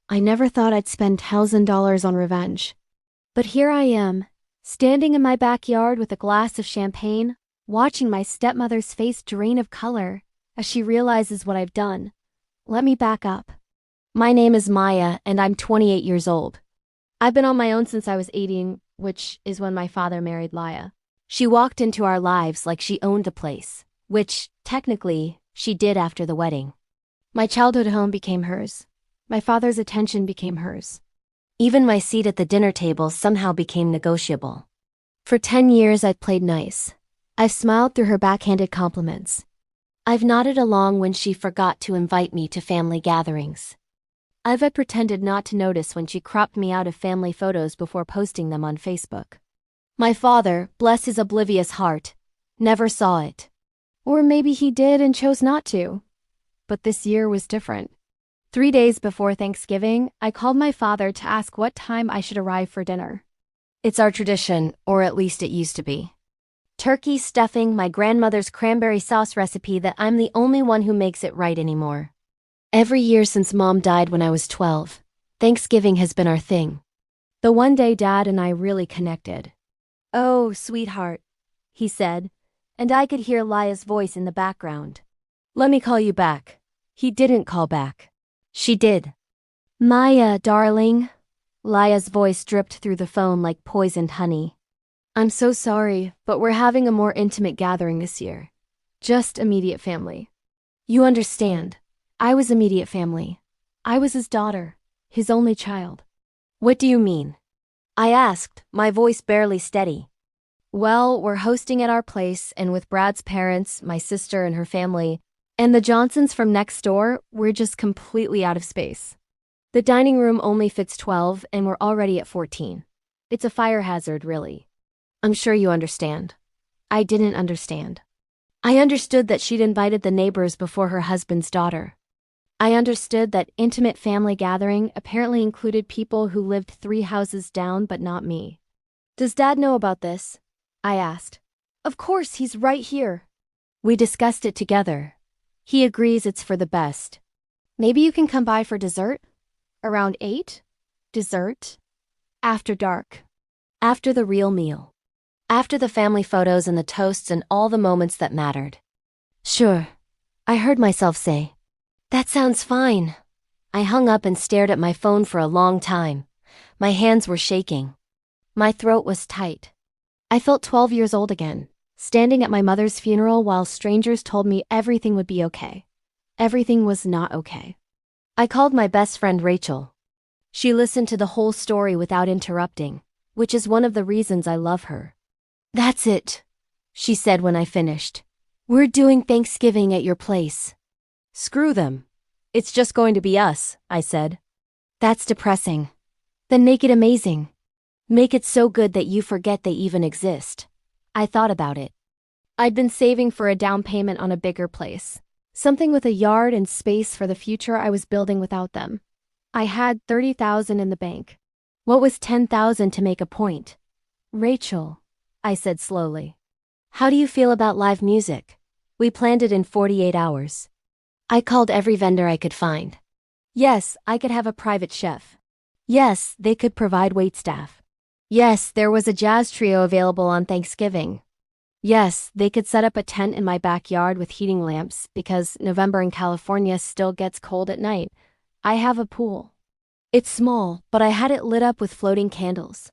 I never thought I'd spend $1,000 on revenge. But here I am, standing in my backyard with a glass of champagne, watching my stepmother's face drain of color as she realizes what I've done. Let me back up. My name is Maya, and I'm 28 years old. I've been on my own since I was 18, which is when my father married Laya. She walked into our lives like she owned the place, which, technically, she did after the wedding. My childhood home became hers. My father's attention became hers. Even my seat at the dinner table somehow became negotiable. For 10 years, I'd played nice. I've smiled through her backhanded compliments. I've nodded along when she forgot to invite me to family gatherings. I've pretended not to notice when she cropped me out of family photos before posting them on Facebook. My father, bless his oblivious heart, never saw it. Or maybe he did and chose not to. But this year was different. 3 days before Thanksgiving, I called my father to ask what time I should arrive for dinner. It's our tradition, or at least it used to be. Turkey stuffing, my grandmother's cranberry sauce recipe that I'm the only one who makes it right anymore. Every year since Mom died when I was 12, Thanksgiving has been our thing. The one day Dad and I really connected. "Oh, sweetheart," he said, and I could hear Laya's voice in the background. "Let me call you back." He didn't call back. She did. "Maya, darling." Laya's voice dripped through the phone like poisoned honey. "I'm so sorry, but we're having a more intimate gathering this year. Just immediate family." "You understand. I was immediate family. I was his daughter, his only child." "What do you mean?" I asked, my voice barely steady. "Well, we're hosting at our place, and with Brad's parents, my sister and her family, and the Johnsons from next door, we're just completely out of space. The dining room only fits 12, and we're already at 14. It's a fire hazard, really." "I'm sure you understand." I didn't understand. I understood that she'd invited the neighbors before her husband's daughter. I understood that intimate family gathering apparently included people who lived 3 houses down, but not me. "Does Dad know about this?" I asked. "Of course, he's right here." We discussed it together. He agrees it's for the best. "Maybe you can come by for dessert? Around 8? Dessert? After dark. After the real meal. After the family photos and the toasts and all the moments that mattered." "Sure," I heard myself say. "That sounds fine." I hung up and stared at my phone for a long time. My hands were shaking. My throat was tight. I felt 12 years old again, standing at my mother's funeral while strangers told me everything would be okay. Everything was not okay. I called my best friend Rachel. She listened to the whole story without interrupting, which is one of the reasons I love her. "That's it," she said when I finished. "We're doing Thanksgiving at your place." "Screw them. It's just going to be us," I said. "That's depressing. Then make it amazing. Make it so good that you forget they even exist." I thought about it. I'd been saving for a down payment on a bigger place, something with a yard and space for the future I was building without them. I had $30,000 in the bank. What was $10,000 to make a point? "Rachel," I said slowly, "how do you feel about live music? We planned it in 48 hours. I called every vendor I could find. Yes, I could have a private chef. Yes, they could provide waitstaff. Yes, there was a jazz trio available on Thanksgiving. Yes, they could set up a tent in my backyard with heating lamps because November in California still gets cold at night. I have a pool. It's small, but I had it lit up with floating candles.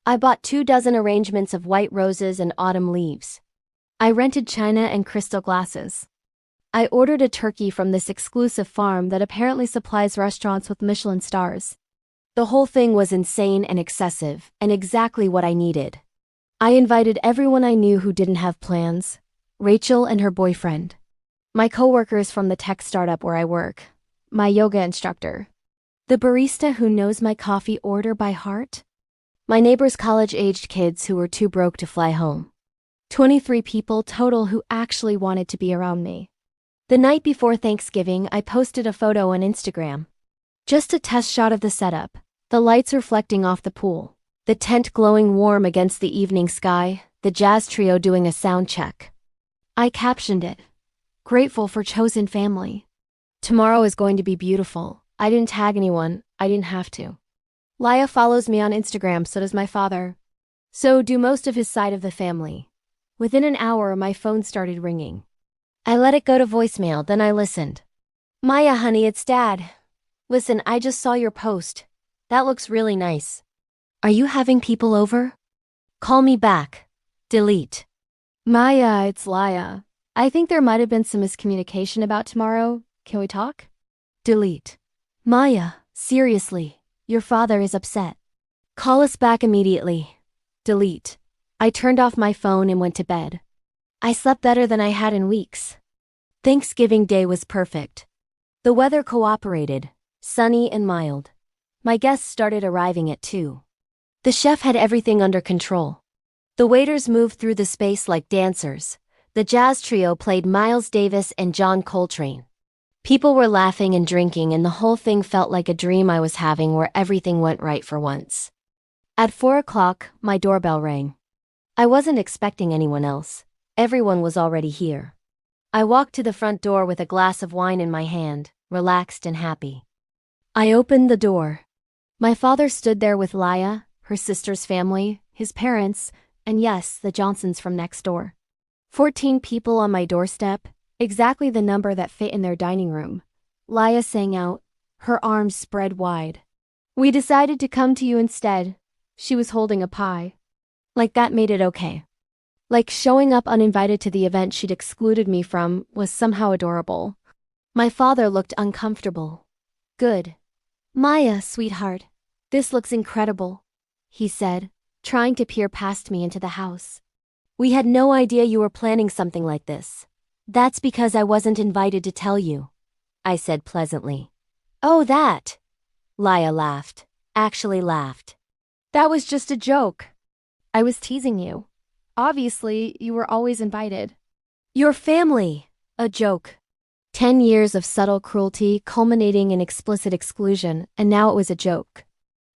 I bought 24 arrangements of white roses and autumn leaves. I rented china and crystal glasses. I ordered a turkey from this exclusive farm that apparently supplies restaurants with Michelin stars. The whole thing was insane and excessive, and exactly what I needed. I invited everyone I knew who didn't have plans. Rachel and her boyfriend. My coworkers from the tech startup where I work. My yoga instructor. The barista who knows my coffee order by heart. My neighbor's college-aged kids who were too broke to fly home. 23 people total who actually wanted to be around me. The night before Thanksgiving, I posted a photo on Instagram. Just a test shot of the setup, the lights reflecting off the pool, the tent glowing warm against the evening sky, the jazz trio doing a sound check. I captioned it, "Grateful for chosen family. Tomorrow is going to be beautiful. I didn't tag anyone, I didn't have to. Laya follows me on Instagram, so does my father. So do most of his side of the family. Within an hour, my phone started ringing. I let it go to voicemail, then I listened. Maya, honey, it's Dad. Listen, I just saw your post. That looks really nice. Are you having people over? Call me back. Delete. Maya, it's Laya. I think there might have been some miscommunication about tomorrow. Can we talk? Delete. Maya, seriously, your father is upset. Call us back immediately. Delete. I turned off my phone and went to bed. I slept better than I had in weeks. Thanksgiving Day was perfect. The weather cooperated, sunny and mild. My guests started arriving at 2. The chef had everything under control. The waiters moved through the space like dancers. The jazz trio played Miles Davis and John Coltrane. People were laughing and drinking, and the whole thing felt like a dream I was having where everything went right for once. At 4 o'clock, my doorbell rang. I wasn't expecting anyone else. Everyone was already here. I walked to the front door with a glass of wine in my hand, relaxed and happy. I opened the door. My father stood there with Laya, her sister's family, his parents, and yes, the Johnsons from next door. 14 people on my doorstep, exactly the number that fit in their dining room. Laya sang out, her arms spread wide. We decided to come to you instead. She was holding a pie. Like that made it okay. Like showing up uninvited to the event she'd excluded me from was somehow adorable. My father looked uncomfortable. Good. Maya, sweetheart, this looks incredible, he said, trying to peer past me into the house. We had no idea you were planning something like this. That's because I wasn't invited to tell you, I said pleasantly. Oh, that. Laya laughed. Actually laughed. That was just a joke. I was teasing you. Obviously, you were always invited. Your family. A joke. 10 years of subtle cruelty culminating in explicit exclusion, and now it was a joke.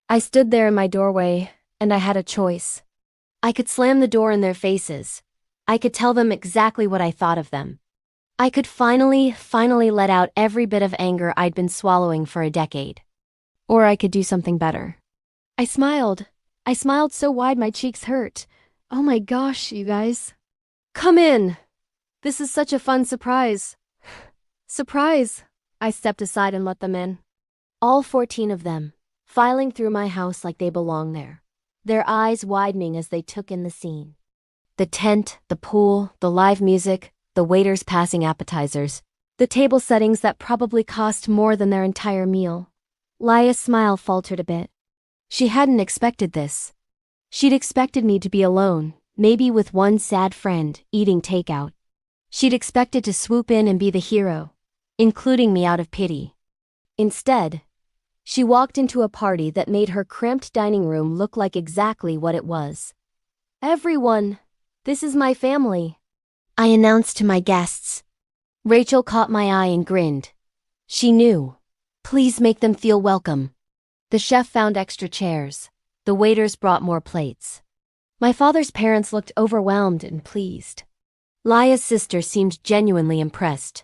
I stood there in my doorway, and I had a choice. I could slam the door in their faces. I could tell them exactly what I thought of them. I could finally let out every bit of anger I'd been swallowing for a decade. Or I could do something better. I smiled. I smiled so wide my cheeks hurt. Oh my gosh, you guys. Come in. This is such a fun surprise. Surprise! I stepped aside and let them in. All 14 of them, filing through my house like they belong there, their eyes widening as they took in the scene. The tent, the pool, the live music, the waiters passing appetizers, the table settings that probably cost more than their entire meal. Laya's smile faltered a bit. She hadn't expected this. She'd expected me to be alone, maybe with one sad friend, eating takeout. She'd expected to swoop in and be the hero, including me out of pity. Instead, she walked into a party that made her cramped dining room look like exactly what it was. Everyone, this is my family, I announced to my guests. Rachel caught my eye and grinned. She knew. Please make them feel welcome. The chef found extra chairs. The waiters brought more plates. My father's parents looked overwhelmed and pleased. Laya's sister seemed genuinely impressed.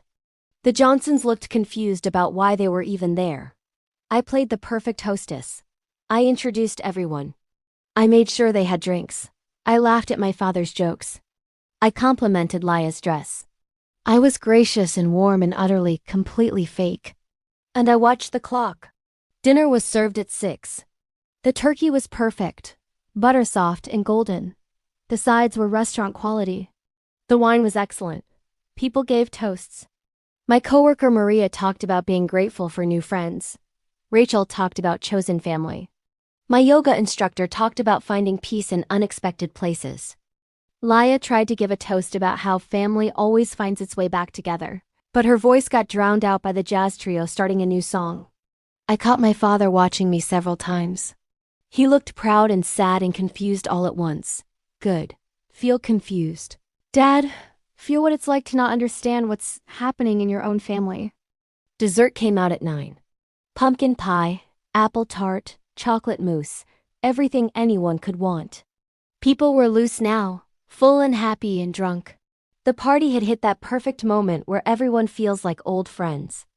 The Johnsons looked confused about why they were even there. I played the perfect hostess. I introduced everyone. I made sure they had drinks. I laughed at my father's jokes. I complimented Laya's dress. I was gracious and warm and utterly, completely fake. And I watched the clock. Dinner was served at 6. The turkey was perfect, butter soft and golden. The sides were restaurant quality. The wine was excellent. People gave toasts. My coworker Maria talked about being grateful for new friends. Rachel talked about chosen family. My yoga instructor talked about finding peace in unexpected places. Laya tried to give a toast about how family always finds its way back together, but her voice got drowned out by the jazz trio starting a new song. I caught my father watching me several times. He looked proud and sad and confused all at once. Good. Feel confused. Dad, feel what it's like to not understand what's happening in your own family. Dessert came out at 9. Pumpkin pie, apple tart, chocolate mousse, everything anyone could want. People were loose now, full and happy and drunk. The party had hit that perfect moment where everyone feels like old friends.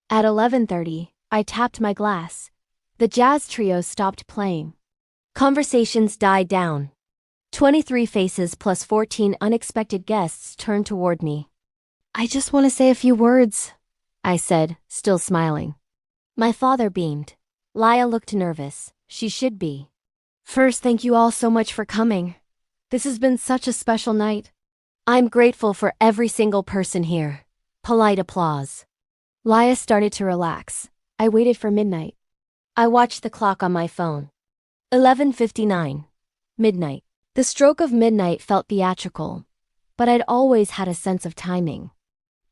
At 11:30, I tapped my glass. The jazz trio stopped playing. Conversations died down. 23 faces plus 14 unexpected guests turned toward me. I just want to say a few words, I said, still smiling. My father beamed. Laya looked nervous. She should be. First, thank you all so much for coming. This has been such a special night. I'm grateful for every single person here. Polite applause. Laya started to relax. I waited for midnight. I watched the clock on my phone. 11:59. Midnight. The stroke of midnight felt theatrical, but I'd always had a sense of timing.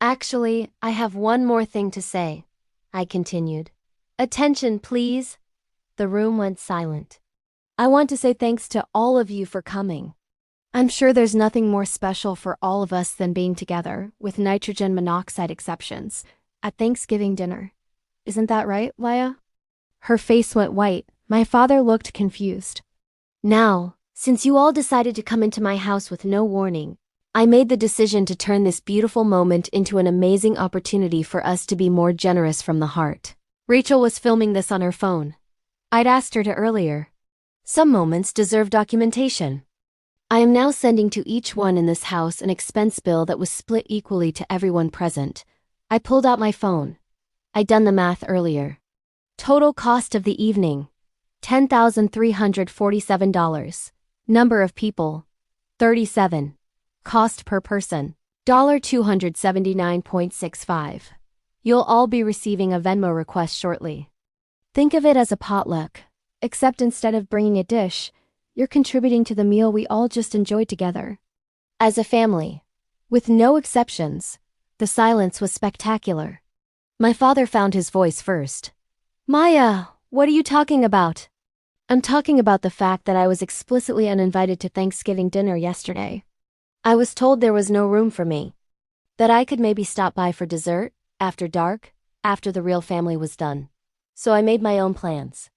Actually, I have one more thing to say, I continued. Attention, please. The room went silent. I want to say thanks to all of you for coming. I'm sure there's nothing more special for all of us than being together, with nitrogen monoxide exceptions, at Thanksgiving dinner. Isn't that right, Laya? Her face went white. My father looked confused. Now, since you all decided to come into my house with no warning, I made the decision to turn this beautiful moment into an amazing opportunity for us to be more generous from the heart. Rachel was filming this on her phone. I'd asked her to earlier. Some moments deserve documentation. I am now sending to each one in this house an expense bill that was split equally to everyone present. I pulled out my phone. I'd done the math earlier. Total cost of the evening, $10,347. Number of people, 37. Cost per person, $279.65. You'll all be receiving a Venmo request shortly. Think of it as a potluck, except instead of bringing a dish, you're contributing to the meal we all just enjoyed together. As a family, with no exceptions, the silence was spectacular. My father found his voice first. Maya, what are you talking about? I'm talking about the fact that I was explicitly uninvited to Thanksgiving dinner yesterday. I was told there was no room for me. That I could maybe stop by for dessert, after dark, after the real family was done. So I made my own plans.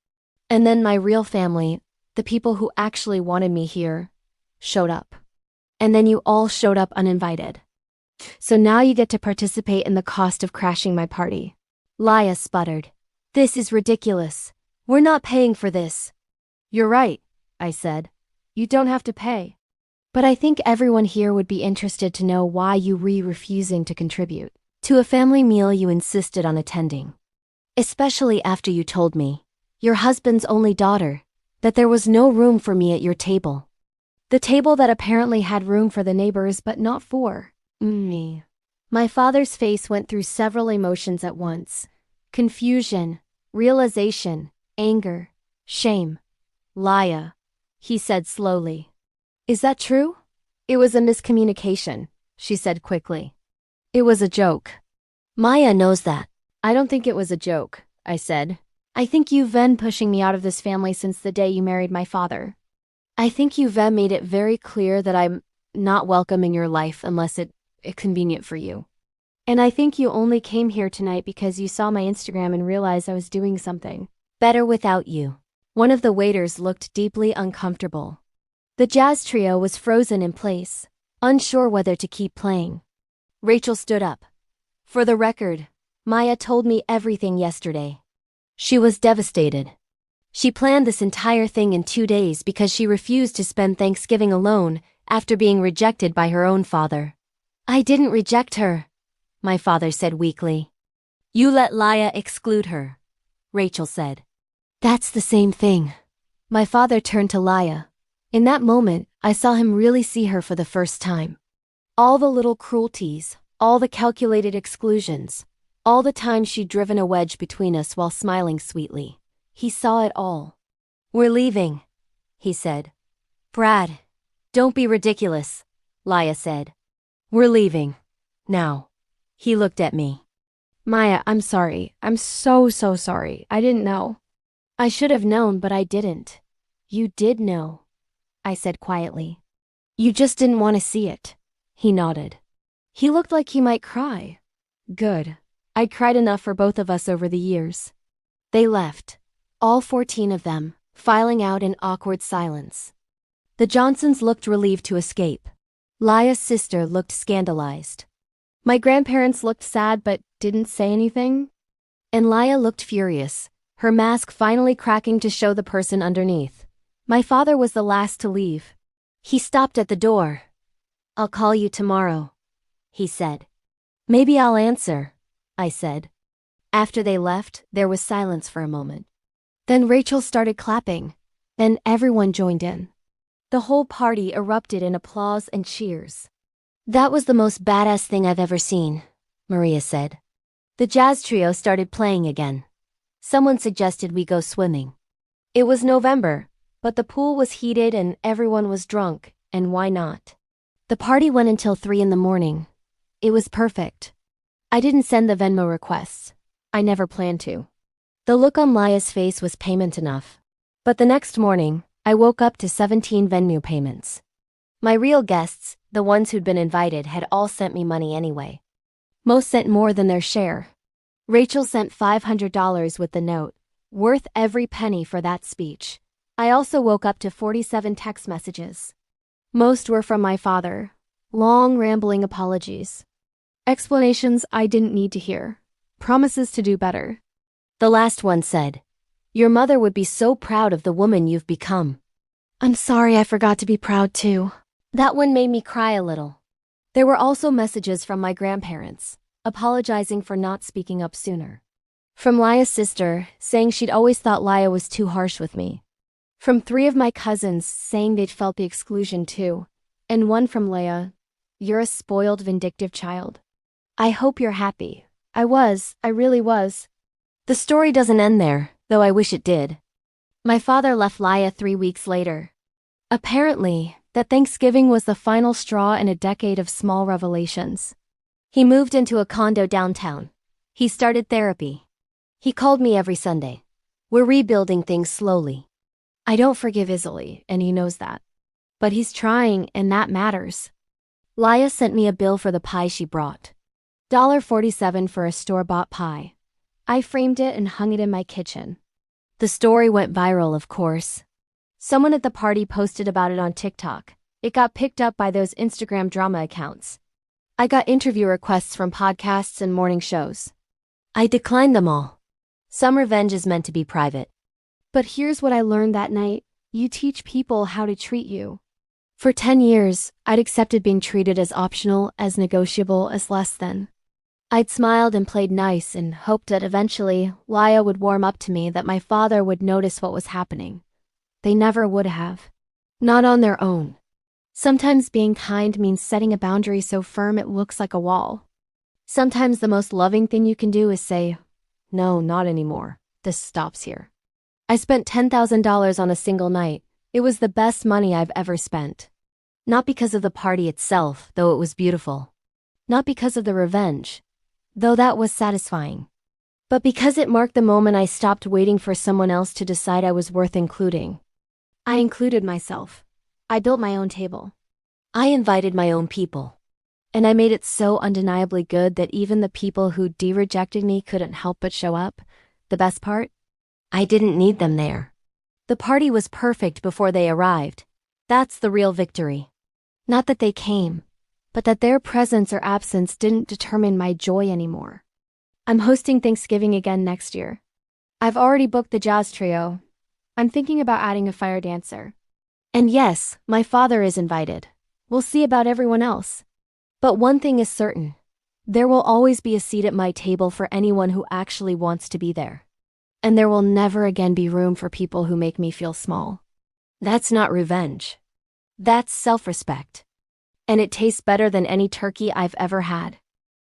And then my real family, the people who actually wanted me here, showed up. And then you all showed up uninvited. So now you get to participate in the cost of crashing my party. Laya sputtered. This is ridiculous. We're not paying for this. You're right, I said. You don't have to pay. But I think everyone here would be interested to know why you refusing to contribute to a family meal you insisted on attending. Especially after you told me, your husband's only daughter, that there was no room for me at your table. The table that apparently had room for the neighbors but not for me. My father's face went through several emotions at once. Confusion, realization, anger, shame. Laya, he said slowly. Is that true? It was a miscommunication, she said quickly. It was a joke. Maya knows that. I don't think it was a joke, I said. I think you've been pushing me out of this family since the day you married my father. I think you've made it very clear that I'm not welcome in your life unless it's convenient for you. And I think you only came here tonight because you saw my Instagram and realized I was doing something better without you. One of the waiters looked deeply uncomfortable. The jazz trio was frozen in place, unsure whether to keep playing. Rachel stood up. For the record, Maya told me everything yesterday. She was devastated. She planned this entire thing in 2 days because she refused to spend Thanksgiving alone after being rejected by her own father. I didn't reject her, my father said weakly. You let Laya exclude her, Rachel said. That's the same thing. My father turned to Laya. In that moment, I saw him really see her for the first time. All the little cruelties, all the calculated exclusions, all the times she'd driven a wedge between us while smiling sweetly. He saw it all. We're leaving, he said. Brad, don't be ridiculous, Laya said. We're leaving. Now. He looked at me. Maya, I'm sorry. I'm so sorry. I didn't know. I should have known, but I didn't. You did know, I said quietly. You just didn't want to see it. He nodded. He looked like he might cry. Good. I'd cried enough for both of us over the years. They left. All 14 of them, filing out in awkward silence. The Johnsons looked relieved to escape. Laya's sister looked scandalized. My grandparents looked sad but didn't say anything. And Laya looked furious, her mask finally cracking to show the person underneath. My father was the last to leave. He stopped at the door. "I'll call you tomorrow," he said. "Maybe I'll answer," I said. After they left, there was silence for a moment. Then Rachel started clapping. Then everyone joined in. The whole party erupted in applause and cheers. "That was the most badass thing I've ever seen," Maria said. The jazz trio started playing again. Someone suggested we go swimming. It was November, but the pool was heated and everyone was drunk, and why not? The party went until 3 in the morning. It was perfect. I didn't send the Venmo requests. I never planned to. The look on Laya's face was payment enough. But the next morning, I woke up to 17 Venmo payments. My real guests, the ones who'd been invited, had all sent me money anyway. Most sent more than their share. Rachel sent $500 with the note, worth every penny for that speech. I also woke up to 47 text messages. Most were from my father. Long, rambling apologies. Explanations I didn't need to hear. Promises to do better. The last one said, "Your mother would be so proud of the woman you've become." I'm sorry, I forgot to be proud too. That one made me cry a little. There were also messages from my grandparents, apologizing for not speaking up sooner. From Laya's sister, saying she'd always thought Laya was too harsh with me. From 3 of my cousins, saying they'd felt the exclusion too. And one from Leia, "You're a spoiled, vindictive child." I hope you're happy. I really was. The story doesn't end there, though I wish it did. My father left Laya 3 weeks later. Apparently, that Thanksgiving was the final straw in a decade of small revelations. He moved into a condo downtown. He started therapy. He called me every Sunday. We're rebuilding things slowly. I don't forgive easily, and he knows that. But he's trying, and that matters. Laya sent me a bill for the pie she brought. $47 for a store-bought pie. I framed it and hung it in my kitchen. The story went viral, of course. Someone at the party posted about it on TikTok. It got picked up by those Instagram drama accounts. I got interview requests from podcasts and morning shows. I declined them all. Some revenge is meant to be private. But here's what I learned that night. You teach people how to treat you. For 10 years, I'd accepted being treated as optional, as negotiable, as less than. I'd smiled and played nice and hoped that eventually Laya would warm up to me, that my father would notice what was happening. They never would have. Not on their own. Sometimes being kind means setting a boundary so firm it looks like a wall. Sometimes the most loving thing you can do is say, "No, not anymore. This stops here." I spent $10,000 on a single night. It was the best money I've ever spent. Not because of the party itself, though it was beautiful. Not because of the revenge, though that was satisfying. But because it marked the moment I stopped waiting for someone else to decide I was worth including. I included myself. I built my own table. I invited my own people. And I made it so undeniably good that even the people who de-rejected me couldn't help but show up. The best part? I didn't need them there. The party was perfect before they arrived. That's the real victory. Not that they came, but that their presence or absence didn't determine my joy anymore. I'm hosting Thanksgiving again next year. I've already booked the jazz trio. I'm thinking about adding a fire dancer. And yes, my father is invited. We'll see about everyone else. But one thing is certain. There will always be a seat at my table for anyone who actually wants to be there. And there will never again be room for people who make me feel small. That's not revenge. That's self-respect. And it tastes better than any turkey I've ever had.